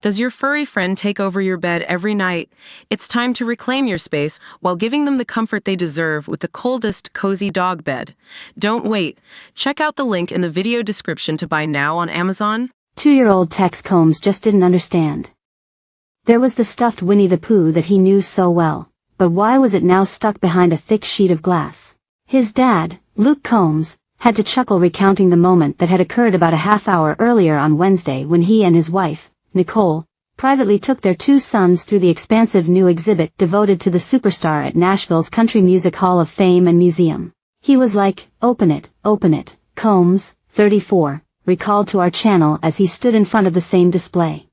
Does your furry friend take over your bed every night? It's time to reclaim your space while giving them the comfort they deserve with the coldest, cozy dog bed. Don't wait. Check out the link in the video description to buy now on Amazon. 2-year-old Tex Combs just didn't understand. There was the stuffed Winnie the Pooh that he knew so well, but why was it now stuck behind a thick sheet of glass? His dad, Luke Combs, had to chuckle recounting the moment that had occurred about a half hour earlier on Wednesday when he and his wife, Nicole, privately took their 2 sons through the expansive new exhibit devoted to the superstar at Nashville's Country Music Hall of Fame and Museum. He was like, open it, Combs, 34, recalled to our channel as he stood in front of the same display.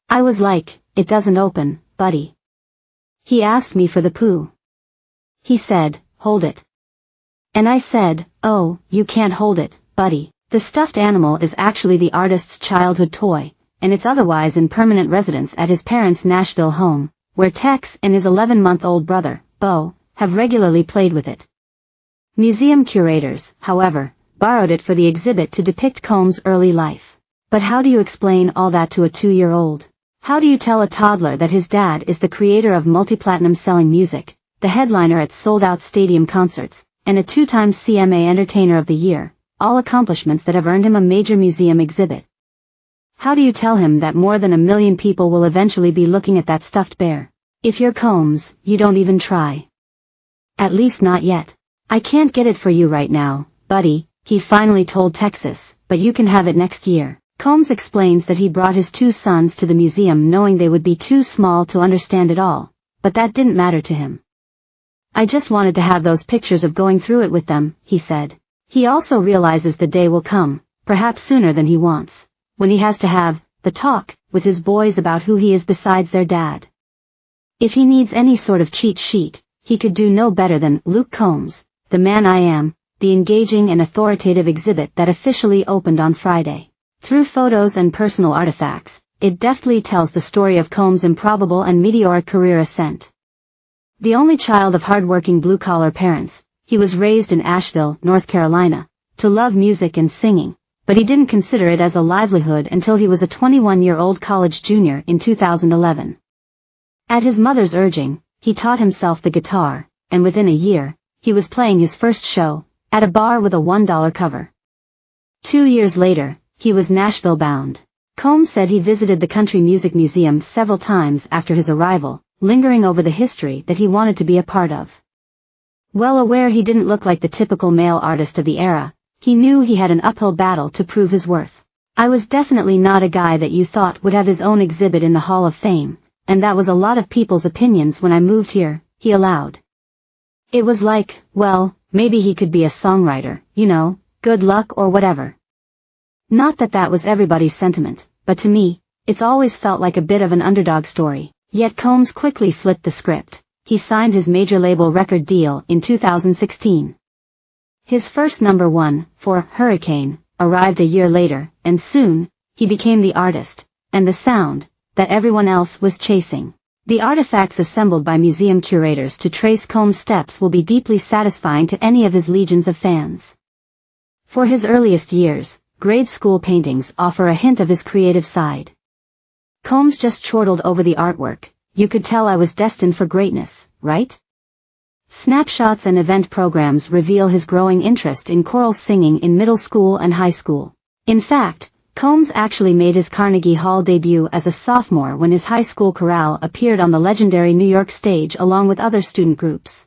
I was like, it doesn't open, buddy. He asked me for the poo. He said, hold it. And I said, oh, you can't hold it, buddy. The stuffed animal is actually the artist's childhood toy, and it's otherwise in permanent residence at his parents' Nashville home, where Tex and his 11-month-old brother, Bo, have regularly played with it. Museum curators, however, borrowed it for the exhibit to depict Combs' early life. But how do you explain all that to a 2-year-old? How do you tell a toddler that his dad is the creator of multi-platinum selling music, the headliner at sold-out stadium concerts, and a 2-time CMA Entertainer of the Year, all accomplishments that have earned him a major museum exhibit? How do you tell him that more than 1 million people will eventually be looking at that stuffed bear? If you're Combs, you don't even try. At least not yet. I can't get it for you right now, buddy, he finally told Texas, but you can have it next year. Combs explains that he brought his 2 sons to the museum knowing they would be too small to understand it all, but that didn't matter to him. I just wanted to have those pictures of going through it with them, he said. He also realizes the day will come, perhaps sooner than he wants, when he has to have the talk with his boys about who he is besides their dad. If he needs any sort of cheat sheet, he could do no better than Luke Combs, The Man I Am, the engaging and authoritative exhibit that officially opened on Friday. Through photos and personal artifacts, it deftly tells the story of Combs' improbable and meteoric career ascent. The only child of hard-working blue-collar parents, he was raised in Asheville, North Carolina, to love music and singing, but he didn't consider it as a livelihood until he was a 21-year-old college junior in 2011. At his mother's urging, he taught himself the guitar, and within a year, he was playing his first show, at a bar with a $1 cover. 2 years later, he was Nashville-bound. Combs said he visited the Country Music Museum several times after his arrival, lingering over the history that he wanted to be a part of. Well aware he didn't look like the typical male artist of the era, he knew he had an uphill battle to prove his worth. I was definitely not a guy that you thought would have his own exhibit in the Hall of Fame, and that was a lot of people's opinions when I moved here, he allowed. It was like, well, maybe he could be a songwriter, you know, good luck or whatever. Not that that was everybody's sentiment, but to me, it's always felt like a bit of an underdog story. Yet Combs quickly flipped the script. He signed his major label record deal in 2016. His first number 1, for Hurricane, arrived a year later, and soon, he became the artist, and the sound, that everyone else was chasing. The artifacts assembled by museum curators to trace Combs' steps will be deeply satisfying to any of his legions of fans. For his earliest years, grade school paintings offer a hint of his creative side. Combs just chortled over the artwork. You could tell I was destined for greatness, right? Snapshots and event programs reveal his growing interest in choral singing in middle school and high school. In fact, Combs actually made his Carnegie Hall debut as a sophomore when his high school chorale appeared on the legendary New York stage along with other student groups.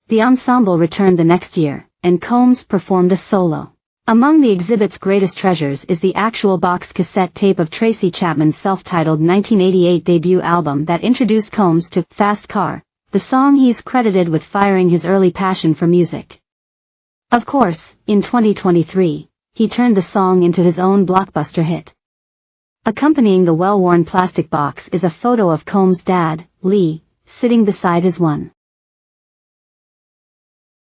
The ensemble returned the next year, and Combs performed a solo. Among the exhibit's greatest treasures is the actual boxed cassette tape of Tracy Chapman's self-titled 1988 debut album that introduced Combs to Fast Car, the song he's credited with firing his early passion for music. Of course, in 2023, he turned the song into his own blockbuster hit. Accompanying the well-worn plastic box is a photo of Combs' dad, Lee, sitting beside his